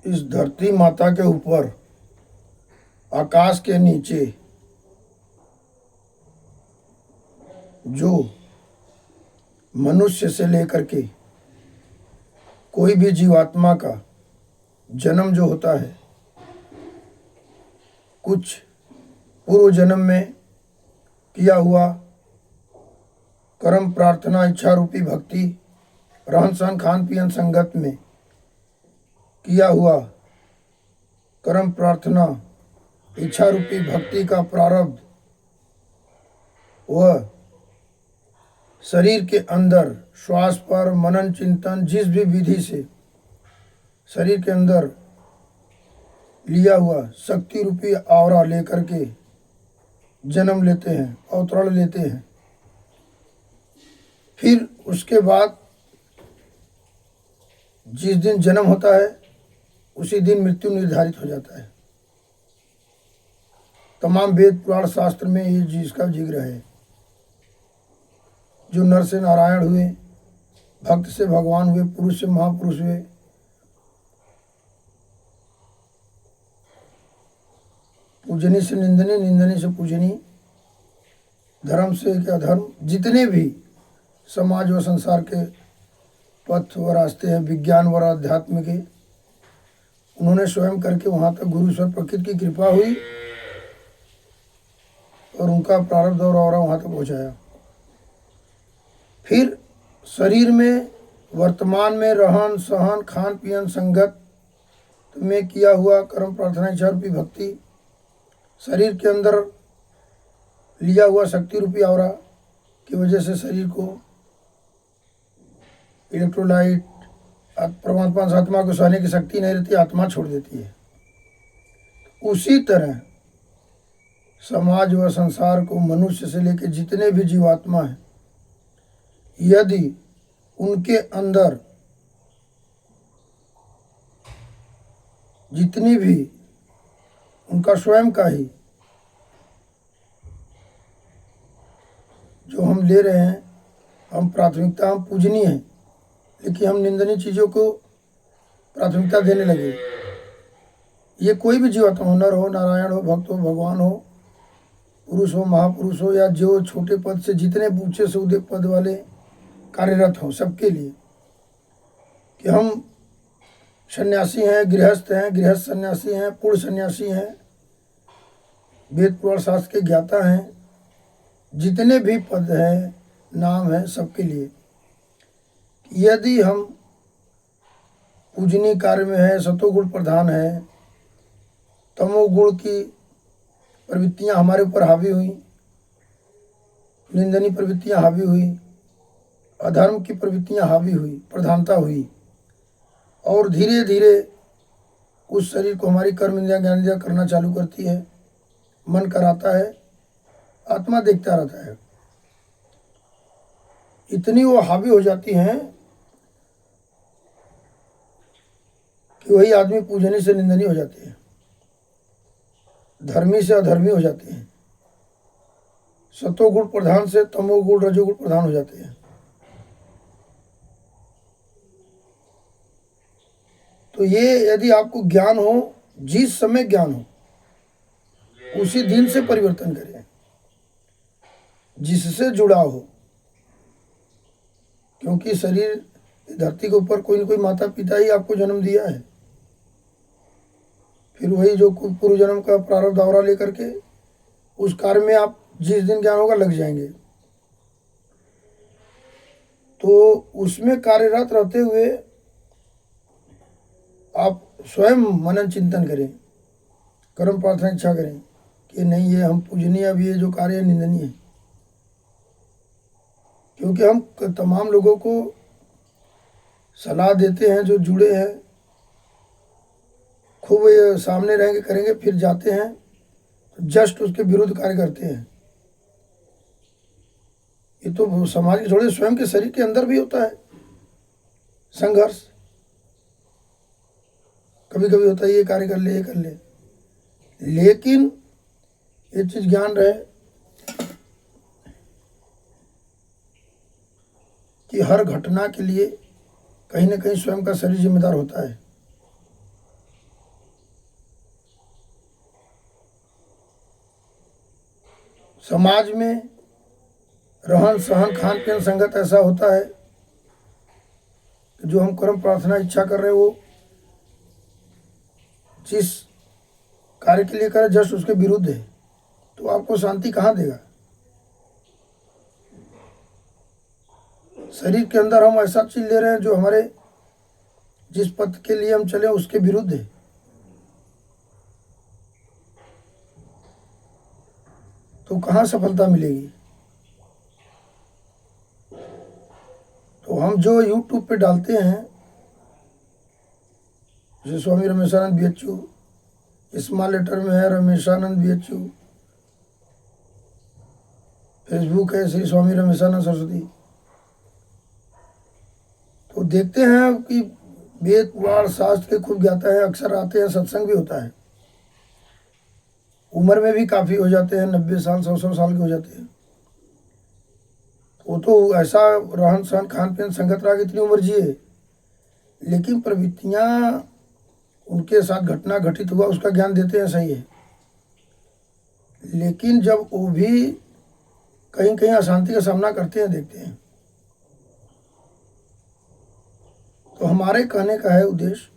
इस धरती माता के ऊपर, आकाश के नीचे जो मनुष्य से लेकर के कोई भी जीवात्मा का जन्म जो होता है, कुछ पूर्व जन्म में किया हुआ कर्म, प्रार्थना, इच्छा रूपी भक्ति, रहन सहन, खान पीन, संगत में किया हुआ कर्म, प्रार्थना, इच्छा रूपी भक्ति का प्रारब्ध वह शरीर के अंदर श्वास पर मनन चिंतन जिस भी विधि से शरीर के अंदर लिया हुआ शक्ति रूपी आवरा लेकर के जन्म लेते हैं, अवतरण लेते हैं। फिर उसके बाद जिस दिन जन्म होता है उसी दिन मृत्यु निर्धारित हो जाता है। तमाम वेद पुराण शास्त्र में ये जिसका जिक्र है। जो नर से नारायण हुए, भक्त से भगवान हुए, पुरुष से महापुरुष हुए, पूजनी से निंदनी, निंदनी से पूजनी, धर्म से अधर्म, जितने भी समाज व संसार के पथ व रास्ते हैं, विज्ञान व अध्यात्म के, उन्होंने स्वयं करके वहाँ तक गुरु ईश्वर प्रकृति की कृपा हुई और उनका प्रारब्ध और औरा वहाँ तक पहुँचाया। फिर शरीर में वर्तमान में रहन सहन, खान पीन, संगत में किया हुआ कर्म, प्रार्थना, इच्छा रूपी भक्ति, शरीर के अंदर लिया हुआ शक्ति रूपी आवरा की वजह से शरीर को इलेक्ट्रोलाइट, परमात्मा से आत्मा को सहने की शक्ति नहीं रहती, आत्मा छोड़ देती है। उसी तरह समाज व संसार को मनुष्य से लेकर जितने भी जीवात्मा हैं, यदि उनके अंदर जितनी भी उनका स्वयं का ही जो हम ले रहे हैं, हम प्राथमिकता, हम पूजनीय हैं, लेकिन हम निंदनीय चीज़ों को प्राथमिकता देने लगे। ये कोई भी जीवात्मा हो, नर हो, नारायण हो, भक्त हो, भगवान हो, पुरुष हो, महापुरुष हो, या जो छोटे पद से जितने ऊंचे से उदय पद वाले कार्यरत हो, सबके लिए कि हम सन्यासी हैं, गृहस्थ हैं, गृहस्थ सन्यासी हैं, पूर्ण सन्यासी हैं, वेद पुराण शास्त्र के ज्ञाता हैं, जितने भी पद हैं, नाम है, सबके लिए यदि हम पूजनीय कार्य में है, सतोगुण प्रधान है, तमोगुण की प्रवृत्तियां हमारे ऊपर हावी हुई, निंदनीय प्रवृत्तियां हावी हुई, अधर्म की प्रवृत्तियां हावी हुई, प्रधानता हुई, और धीरे धीरे उस शरीर को हमारी कर्म इंद्रिया ज्ञान इंद्रिया करना चालू करती है, मन कराता है, आत्मा देखता रहता है। इतनी वो हावी हो जाती हैं कि वही आदमी पूजनीय से निंदनीय हो जाते हैं, धर्मी से अधर्मी हो जाते हैं, सतोगुण प्रधान से तमोगुण रजोगुण प्रधान हो जाते हैं। तो ये यदि आपको ज्ञान हो, जिस समय ज्ञान हो उसी दिन से परिवर्तन करें, जिससे जुड़ा हो, क्योंकि शरीर धरती के ऊपर कोई न कोई माता पिता ही आपको जन्म दिया है। फिर वही जो पूर्व जन्म का प्रारब्ध आवरा लेकर के उस कार्य में आप जिस दिन ज्ञान होगा लग जाएंगे। तो उसमें कार्यरत रहते हुए आप स्वयं मनन चिंतन करें, कर्म प्रार्थना इच्छा करें कि नहीं, ये हम पूजनीय, अब ये जो कार्य है निंदनीय है। क्योंकि हम तमाम लोगों को सलाह देते हैं जो जुड़े हैं, खूब ये सामने रहेंगे करेंगे, फिर जाते हैं तो जस्ट उसके विरुद्ध कार्य करते हैं। ये तो समाज के थोड़े स्वयं के शरीर के अंदर भी होता है संघर्ष, कभी कभी होता है ये कार्य कर ले, ये कर ले, लेकिन ये चीज ज्ञान रहे कि हर घटना के लिए कहीं ना कहीं स्वयं का शरीर जिम्मेदार होता है। समाज में रहन सहन खान पीन संगत ऐसा होता है कि जो हम कर्म प्रार्थना इच्छा कर रहे हैं वो जिस कार्य के लिए करें जस्ट उसके विरुद्ध है, तो आपको शांति कहाँ देगा। शरीर के अंदर हम ऐसा चीज ले रहे हैं जो हमारे जिस पथ के लिए हम चले उसके विरुद्ध है, तो कहाँ सफलता मिलेगी। तो हम जो YouTube पे डालते हैं, जैसे स्वामी रमेशानंद BHU, स्मॉल लेटर में है रमेशानंद BHU, फेसबुक है श्री स्वामी रमेशानंद सरस्वती, तो देखते हैं कि वेद पुराण शास्त्र के खूब ज्ञाता है, अक्सर आते हैं, सत्संग भी होता है, उम्र में भी काफ़ी हो जाते हैं, 90 साल 100 साल के हो जाते हैं। वो तो ऐसा रहन सहन खान पीन संगत रहा इतनी उम्र जिए, लेकिन प्रवृत्तियाँ उनके साथ घटना घटित हुआ उसका ज्ञान देते हैं, सही है, लेकिन जब वो भी कहीं कहीं अशांति का सामना करते हैं, देखते हैं। तो हमारे कहने का है उद्देश्य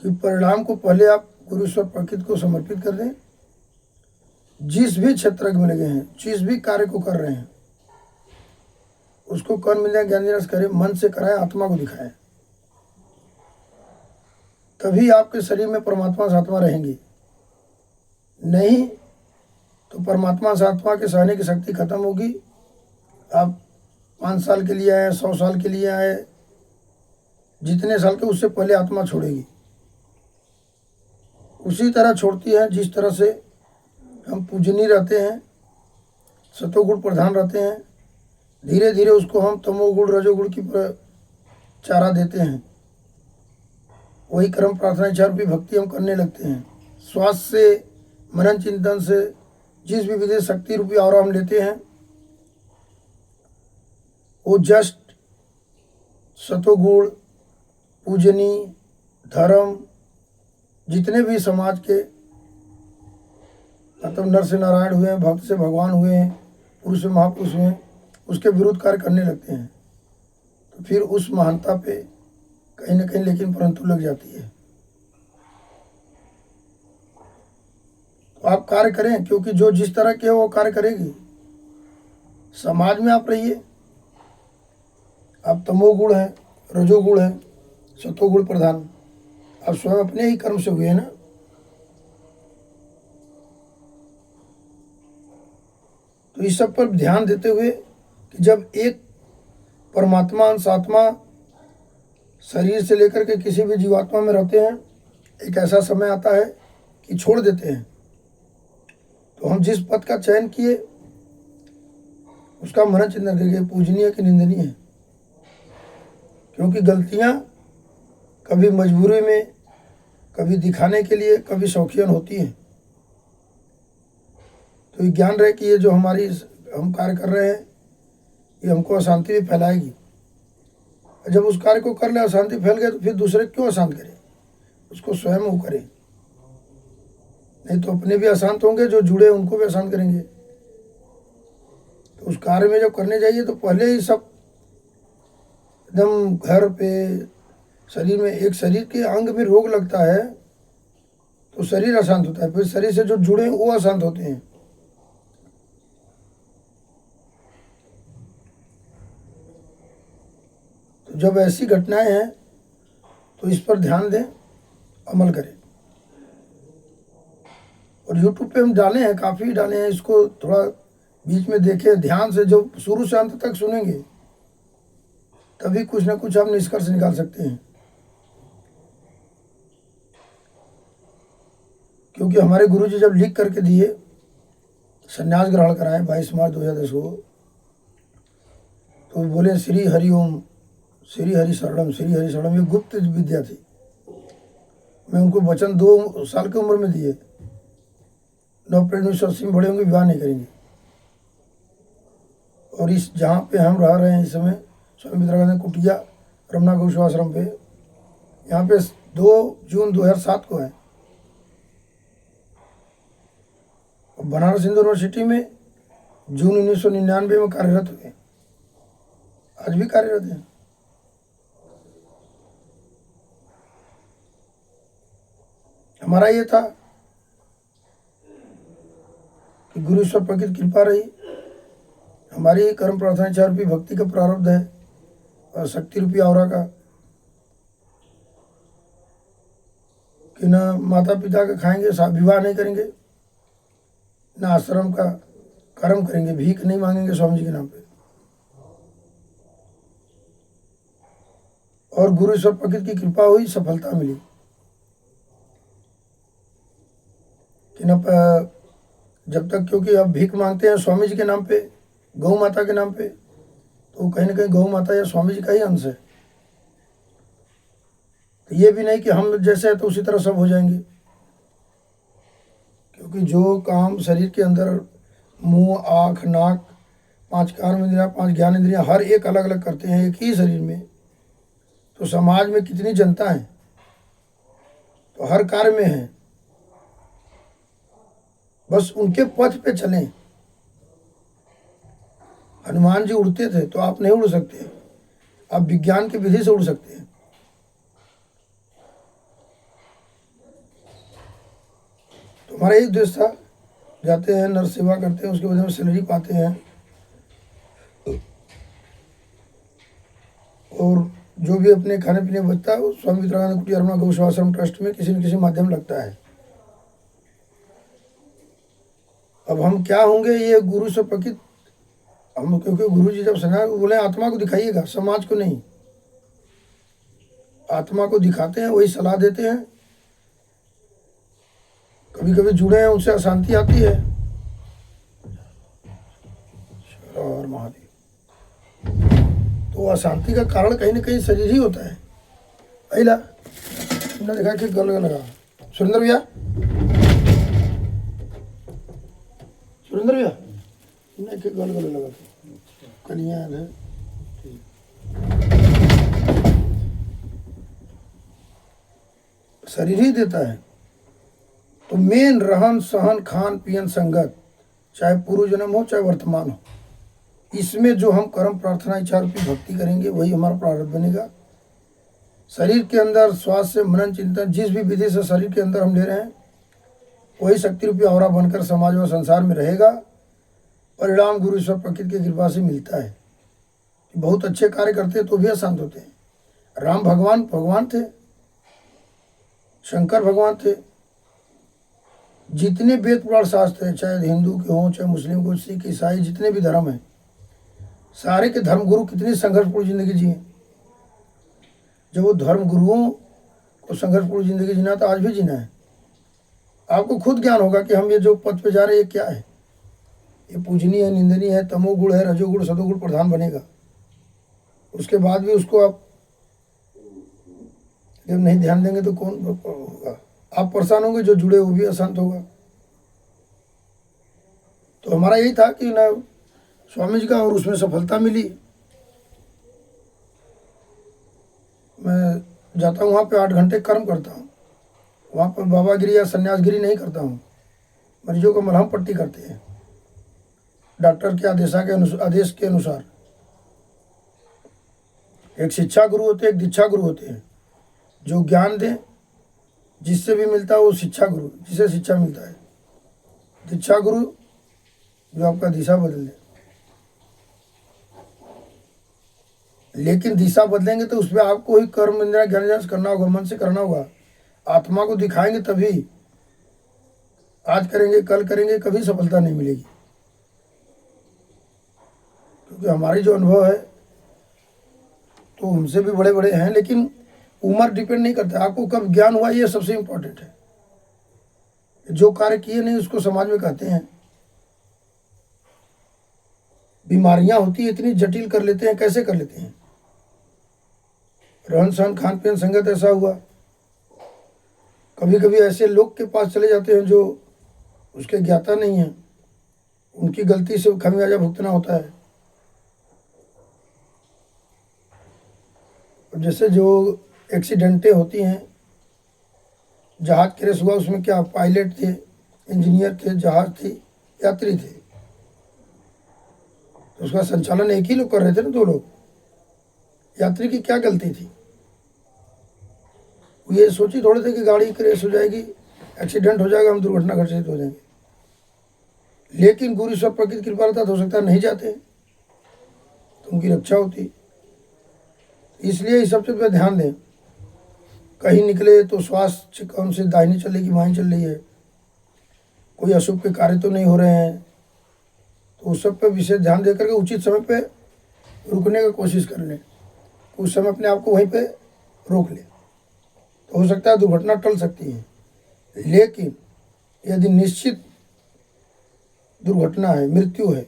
कि परिणाम को पहले आप गुरु ईश्वर प्रकृति को समर्पित कर दें। जिस भी क्षेत्र में लगे हैं, जिस भी कार्य को कर रहे हैं, उसको कर्म मिले ज्ञान निरस करें, मन से कराएं, आत्मा को दिखाएं, तभी आपके शरीर में परमात्मा से आत्मा रहेंगी। नहीं तो परमात्मा से आत्मा के सहने की शक्ति खत्म होगी। आप 5 साल के लिए आए, 100 साल के लिए आए, जितने साल के उससे पहले आत्मा छोड़ेगी। उसी तरह छोड़ती है जिस तरह से हम पूजनीय रहते हैं, सतोगुण प्रधान रहते हैं, धीरे धीरे उसको हम तमोगुण रजोगुण की चारा देते हैं। वही कर्म प्रार्थना इच्छा रूपी भक्ति हम करने लगते हैं। श्वास से, मनन चिंतन से, जिस भी विधि शक्ति रूपी और हम लेते हैं, वो जस्ट सतोगुण, पूजनी, धर्म, जितने भी समाज के मतलब नर से नारायण हुए हैं, भक्त से भगवान हुए हैं, पुरुष से महापुरुष हुए हैं, उसके विरुद्ध कार्य करने लगते हैं। तो फिर उस महानता पे कहीं ना कहीं लेकिन परंतु लग जाती है। तो आप कार्य करें, क्योंकि जो जिस तरह के है वो कार्य करेगी। समाज में आप रहिए, आप तमोगुण है, रजोगुण है, सतोगुण प्रधान, आप स्वयं अपने ही कर्म से हुए हैं ना। तो इस सब पर ध्यान देते हुए कि जब एक परमात्मा अंश आत्मा शरीर से लेकर के किसी भी जीवात्मा में रहते हैं, एक ऐसा समय आता है कि छोड़ देते हैं। तो हम जिस पद का चयन किए उसका मनन चिंतन करके पूजनीय कि निंदनीय है, क्योंकि गलतियां कभी मजबूरी में, कभी दिखाने के लिए, कभी शौकियन होती हैं। तो ये ज्ञान रहे कि ये जो हमारी हम कार्य कर रहे हैं ये हमको अशांति भी फैलाएगी। जब उस कार्य को कर ले अशांति फैल गए तो फिर दूसरे क्यों अशांत करें, उसको स्वयं वो करें, नहीं तो अपने भी अशांत होंगे, जो जुड़े उनको भी अशांत करेंगे। तो उस कार्य में जब करने जाइए तो पहले ही सब एकदम घर पे शरीर में, एक शरीर के अंग में रोग लगता है तो शरीर अशांत होता है, फिर शरीर से जो जुड़े वो अशांत होते हैं। तो जब ऐसी घटनाएं हैं तो इस पर ध्यान दें, अमल करें। और YouTube पे हम डाले हैं, काफ़ी डाले हैं, इसको थोड़ा बीच में देखें ध्यान से, जो शुरू से अंत तक सुनेंगे तभी कुछ ना कुछ आप निष्कर्ष निकाल सकते हैं। क्योंकि हमारे गुरुजी जब लिख करके दिए, संन्यास ग्रहण कराए 22 मार्च 2010 को, तो बोले श्री हरि ओम, श्री हरि शरणम, श्री हरि शरणम। ये गुप्त विद्या थी। मैं उनको वचन 2 साल की उम्र में दिए, 9 अप्रैल 1980 में बड़े होंगे, विवाह नहीं करेंगे। और इस जहाँ पे हम रह रहे हैं इस समय स्वामी विवेकानंद कुटिया रमना गौशाला आश्रम पे। यहाँ पे 2 जून 2007 को है। और बनारस हिंदू यूनिवर्सिटी में जून 1999 में कार्यरत हुए, आज भी कार्यरत हैं। हमारा ये था कि गुरु ईश्वर प्रकृति कृपा रही, हमारी कर्म प्रार्थना 4 रूपी भक्ति का प्रारब्ध है और शक्ति रूपी आवरा का, कि न माता पिता का खाएंगे, विवाह नहीं करेंगे, न आश्रम का कर्म करेंगे, भीख नहीं मांगेंगे स्वामी जी के नाम पे। और गुरु ईश्वर प्रकृति की कृपा हुई, सफलता मिली कि न जब तक, क्योंकि अब भीख मांगते हैं स्वामी जी के नाम पे, गौ माता के नाम पे, तो कहीं ना कहीं गौ माता या स्वामी जी का ही अंश है। तो ये भी नहीं कि हम जैसे है तो उसी तरह सब हो जाएंगे, क्योंकि जो काम शरीर के अंदर मुंह, आँख, नाक, 5 कर्म इंद्रियाँ, 5 ज्ञान इंद्रियाँ हर एक अलग अलग करते हैं एक ही शरीर में, तो समाज में कितनी जनता है, तो हर कार्य में है, बस उनके पथ पे चलें। हनुमान जी उड़ते थे तो आप नहीं उड़ सकते, आप विज्ञान की विधि से उड़ सकते हैं। तो हमारा एक उद्देश्य था, जाते हैं नर सेवा करते हैं, उसके बाद में सैलरी पाते हैं, और जो भी अपने खाने पीने बचता है वो स्वामी विवेकानंद कुटिया रमना गौशाला आश्रम ट्रस्ट में किसी न किसी माध्यम लगता है। अब हम क्या होंगे ये गुरु से प्रकृति, हम, क्योंकि गुरु जी जब सना बोले आत्मा को दिखाइएगा, समाज को नहीं, आत्मा को दिखाते हैं, वही सलाह देते हैं। कभी कभी जुड़े हैं उनसे अशांति आती है, और महादेव, तो अशांति का कारण कहीं ना कहीं शरीर ही होता है। अहिला तुमने देखा कि गल लगा सुरेंद्र भैया, सुरेंद्र भैया नहीं कि गल लगा कलियां है। शरीर ही देता है। तो मेन रहन सहन खान पियन संगत, चाहे पूर्व जन्म हो चाहे वर्तमान हो, इसमें जो हम कर्म प्रार्थना इच्छा रूपी भक्ति करेंगे वही हमारा प्रारब्ध बनेगा। शरीर के अंदर श्वास से मनन चिंतन, जिस भी विधि से शरीर के अंदर हम ले रहे हैं वही शक्ति रूपी आवरा बनकर समाज व संसार में रहेगा। परिणाम गुरु ईश्वर प्रकृति की कृपा से मिलता है। बहुत अच्छे कार्य करते हैं तो भी अशांत होते हैं। राम भगवान थे, शंकर भगवान थे, जितने वेद पुराण शास्त्र हैं, चाहे हिंदू के हों चाहे मुस्लिम को, सिख ईसाई, जितने भी धर्म हैं, सारे के धर्म गुरु कितनी संघर्षपूर्ण जिंदगी जिए। जब वो धर्म गुरुओं को संघर्षपूर्ण जिंदगी जीना तो आज भी जीना है। आपको खुद ज्ञान होगा कि हम ये जो पथ पे जा रहे हैं ये क्या है, ये पूजनीय है, निंदनीय है, तमोगुण है, रजोगुण सतोगुण प्रधान बनेगा। उसके बाद भी उसको आप जब नहीं ध्यान देंगे तो कौन होगा, आप परेशान होंगे, जो जुड़े वो भी अशांत होगा। तो हमारा यही था कि ना स्वामी जी का, और उसमें सफलता मिली। मैं जाता हूँ वहाँ पे 8 घंटे कर्म करता हूँ। वहाँ पर बाबागिरी या सन्यासगिरी नहीं करता हूँ, मरीजों को मलहम पट्टी करते हैं डॉक्टर के आदेश के अनुसार। एक शिक्षा गुरु होते हैं, एक दीक्षा गुरु होते हैं, जो ज्ञान दें, जिससे भी मिलता है वो शिक्षा गुरु, जिसे शिक्षा मिलता है। दीक्षा गुरु जो आपका दिशा बदल दे, लेकिन दिशा बदलेंगे तो उसमें आपको ही कर्म इंद्रिया ज्ञान करना होगा, मन से करना होगा। आत्मा को दिखाएंगे तभी, आज करेंगे कल करेंगे कभी सफलता नहीं मिलेगी। क्योंकि हमारी जो अनुभव है तो उनसे भी बड़े बड़े हैं, लेकिन उम्र डिपेंड नहीं करता, आपको कब ज्ञान हुआ ये सबसे इम्पोर्टेंट है। जो कार्य किए नहीं उसको समाज में कहते हैं। बीमारियां होती है इतनी जटिल कर लेते हैं, कैसे कर लेते हैं। रहन सहन खान पीन संगत ऐसा हुआ, कभी कभी ऐसे लोग के पास चले जाते हैं जो उसके ज्ञाता नहीं है, उनकी गलती से खमियाजा भुगतना होता है। अब जैसे जो एक्सीडेंटें होती हैं, जहाज क्रैश हुआ, उसमें क्या पायलट थे, इंजीनियर थे, जहाज थी, यात्री थे, तो उसका संचालन एक ही लोग कर रहे थे ना, दो लोग। यात्री की क्या गलती थी? वो ये सोची थोड़े थे कि गाड़ी क्रैश हो जाएगी, एक्सीडेंट हो जाएगा, हम दुर्घटना घटित हो जाएंगे। लेकिन गुरु ईश्वर प्रकृति कृपा रहता तो हो सकता है नहीं जाते, तो उनकी रक्षा होती। इसलिए इस सब चीज पे ध्यान दें। कहीं निकले तो स्वास्थ्य कौन से दाहिनी चल रही कि बाईं चल रही है, कोई अशुभ के कार्य तो नहीं हो रहे हैं, तो उस सब पे विशेष ध्यान दे करके उचित समय पे रुकने का कोशिश कर लें। उस समय अपने आप को वहीं पे रोक लें, तो हो सकता है दुर्घटना टल सकती है। लेकिन यदि निश्चित दुर्घटना है, मृत्यु है,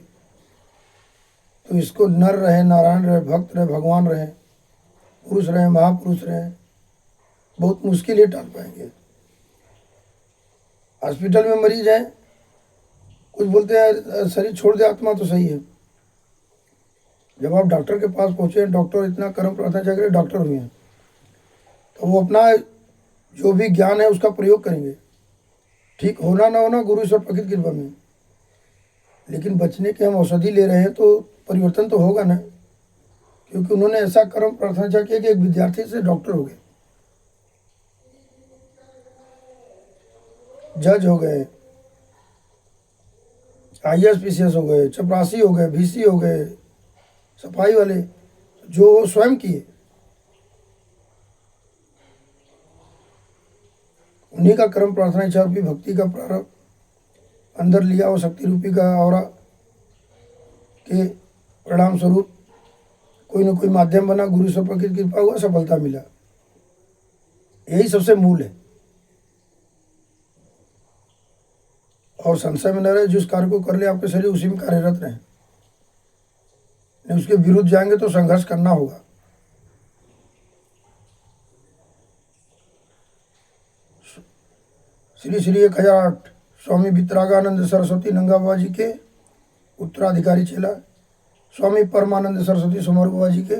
तो इसको नर रहे, नारायण रहे, भक्त रहे, भगवान रहे, पुरुष रहे, महापुरुष रहे, बहुत मुश्किल ही टाल पाएंगे। हॉस्पिटल में मरीज हैं, कुछ बोलते हैं शरीर छोड़ दे आत्मा, तो सही है। जब आप डॉक्टर के पास पहुंचे, डॉक्टर इतना कर्म प्रार्थना चाहिए, डॉक्टर हुए हैं, तो वो अपना जो भी ज्ञान है उसका प्रयोग करेंगे। ठीक होना ना होना गुरु ईश्वर प्रकृति कृपा में, लेकिन बचने के हम औषधि ले रहे हैं तो परिवर्तन तो होगा ना, क्योंकि उन्होंने ऐसा कर्म प्रार्थना किया कि एक विद्यार्थी से डॉक्टर हो गए, जज हो गए, IAS PCS हो गए, चपरासी हो गए, VC हो गए, सफाई वाले, जो वो स्वयं किए। उन्हीं का कर्म प्रार्थना इच्छा रूपी भक्ति का प्रारंभ अंदर लिया और शक्ति रूपी का और के परिणाम स्वरूप कोई न कोई माध्यम बना, गुरु ईश्वर प्रकृति कृपा हुआ, सफलता मिला। यही सबसे मूल है। और संशय में न रहे, जिस कार्य को कर ले आपके शरीर उसी में कार्यरत रहे, नहीं उसके विरुद्ध जाएंगे तो संघर्ष करना होगा। श्री श्री 1008 स्वामी वितरागानंद सरस्वती नंगा बाबा जी के उत्तराधिकारी चेला, स्वामी परमानंद सरस्वती सोमवार बाबा जी के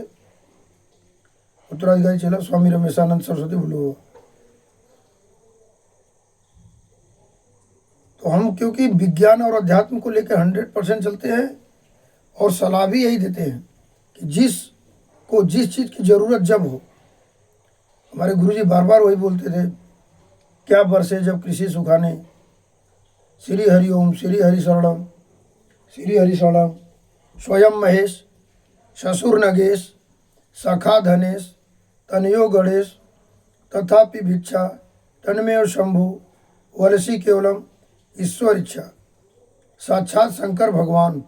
उत्तराधिकारी चेला, स्वामी रमेशानंद सरस्वती बुल्लू। तो हम क्योंकि विज्ञान और अध्यात्म को लेकर 100% चलते हैं और सलाह भी यही देते हैं कि जिस चीज़ की ज़रूरत जब हो, हमारे गुरुजी बार बार वही बोलते थे, क्या बरसे जब कृषि सुखाने, श्री हरि ओम, श्री हरि शरणम, श्री हरि शरणम, स्वयं महेश, ससुर नगेश, सखा धनेश, तनयो गणेश, तथापि भिक्षा, तन्मेव शंभु, वलसी केवलम, ईश्वर इच्छा। साक्षात शंकर भगवान,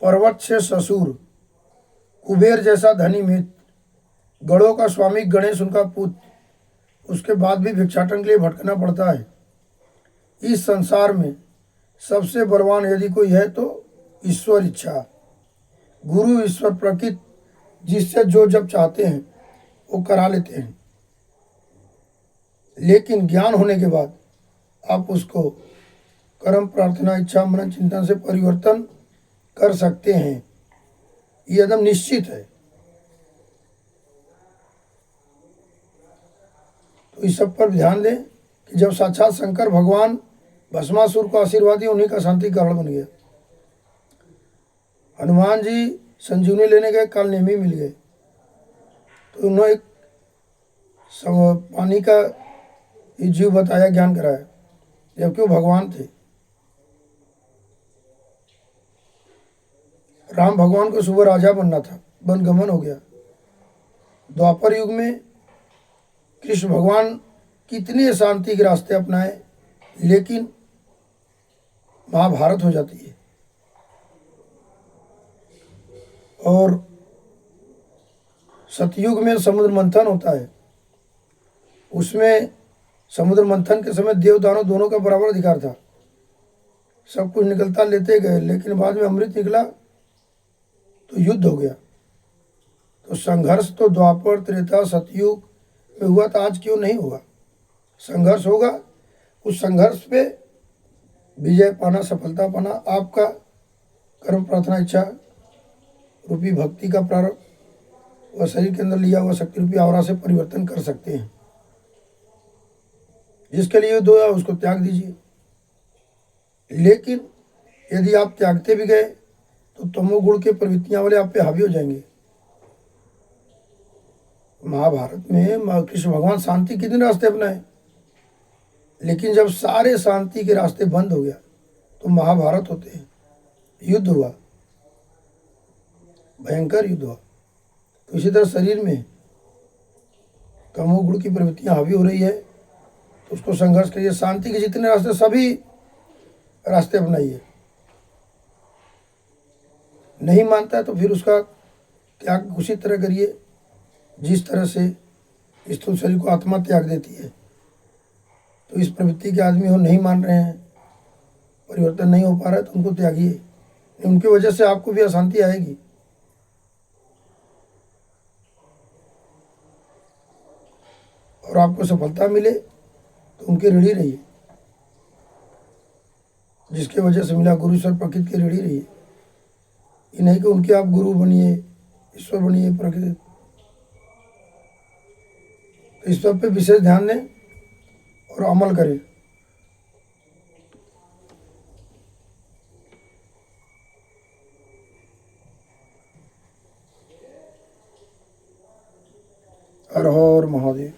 पर्वत से ससुर, कुबेर जैसा धनी मित्र, गणों का स्वामी गणेश उनका पुत्र, उसके बाद भी भिक्षाटन के लिए भटकना पड़ता है। इस संसार में सबसे बलवान यदि कोई है तो ईश्वर इच्छा, गुरु ईश्वर प्रकृति, जिससे जो जब चाहते हैं वो करा लेते हैं। लेकिन ज्ञान होने के बाद आप उसको कर्म प्रार्थना इच्छा मनन चिंतन से परिवर्तन कर सकते हैं, ये एकदम निश्चित है। तो इस सब पर ध्यान दें कि जब साक्षात शंकर भगवान भस्मासुर को आशीर्वाद दिया, उन्हीं का शांति कारण बन गया। हनुमान जी संजीवनी लेने गए, काल नेमी मिल गए, तो उन्होंने एक पानी का जीव बताया, ज्ञान कराया, जबकि वो भगवान थे। राम भगवान को सुबह राजा बनना था, वनगमन हो गया। द्वापर युग में कृष्ण भगवान कितने शांति के रास्ते अपनाए, लेकिन महाभारत हो जाती है। और सतयुग में समुद्र मंथन होता है, उसमें समुद्र मंथन के समय देव दानव दोनों का बराबर अधिकार था, सब कुछ निकलता लेते गए, लेकिन बाद में अमृत निकला तो युद्ध हो गया। तो संघर्ष तो द्वापर त्रेता सतयुग में हुआ, तो आज क्यों नहीं हुआ? संघर्ष होगा, उस संघर्ष पे विजय पाना, सफलता पाना आपका कर्म प्रार्थना इच्छा रूपी भक्ति का प्रारंभ वह शरीर के अंदर लिया हुआ शक्ति रूपी आवरा से परिवर्तन कर सकते हैं। जिसके लिए युद्ध हुआ उसको त्याग दीजिए। लेकिन यदि आप त्यागते भी गए तो तमोगुण के प्रवृत्तियां वाले आप पे हावी हो जाएंगे। महाभारत में कृष्ण भगवान शांति कितने रास्ते अपनाए, लेकिन जब सारे शांति के रास्ते बंद हो गया तो महाभारत होते हैं, युद्ध हुआ, भयंकर युद्ध हुआ। तो इसी तरह शरीर में तमोगुण की प्रवृत्तियां हावी हो रही है तो उसको संघर्ष करिए। शांति के जितने रास्ते सभी रास्ते अपनाइए। नहीं मानता तो फिर उसका त्याग उसी तरह करिए जिस तरह से स्थूल शरीर को आत्मा त्याग देती है। तो इस प्रवृत्ति के आदमी हो, नहीं मान रहे हैं, परिवर्तन नहीं हो पा रहा है, तो उनको त्यागिए। उनकी वजह से आपको भी अशांति आएगी। और आपको सफलता मिले तो उनके ऋणी रहिए। जिसके वजह से मिला गुरु ईश्वर प्रकृति के ऋणी रहिए। ये नहीं कि उनके आप गुरु बनिए, ईश्वर बनिए, प्रकृति। तो इस सब पे विशेष ध्यान दें और अमल करें। हर हर महादेव।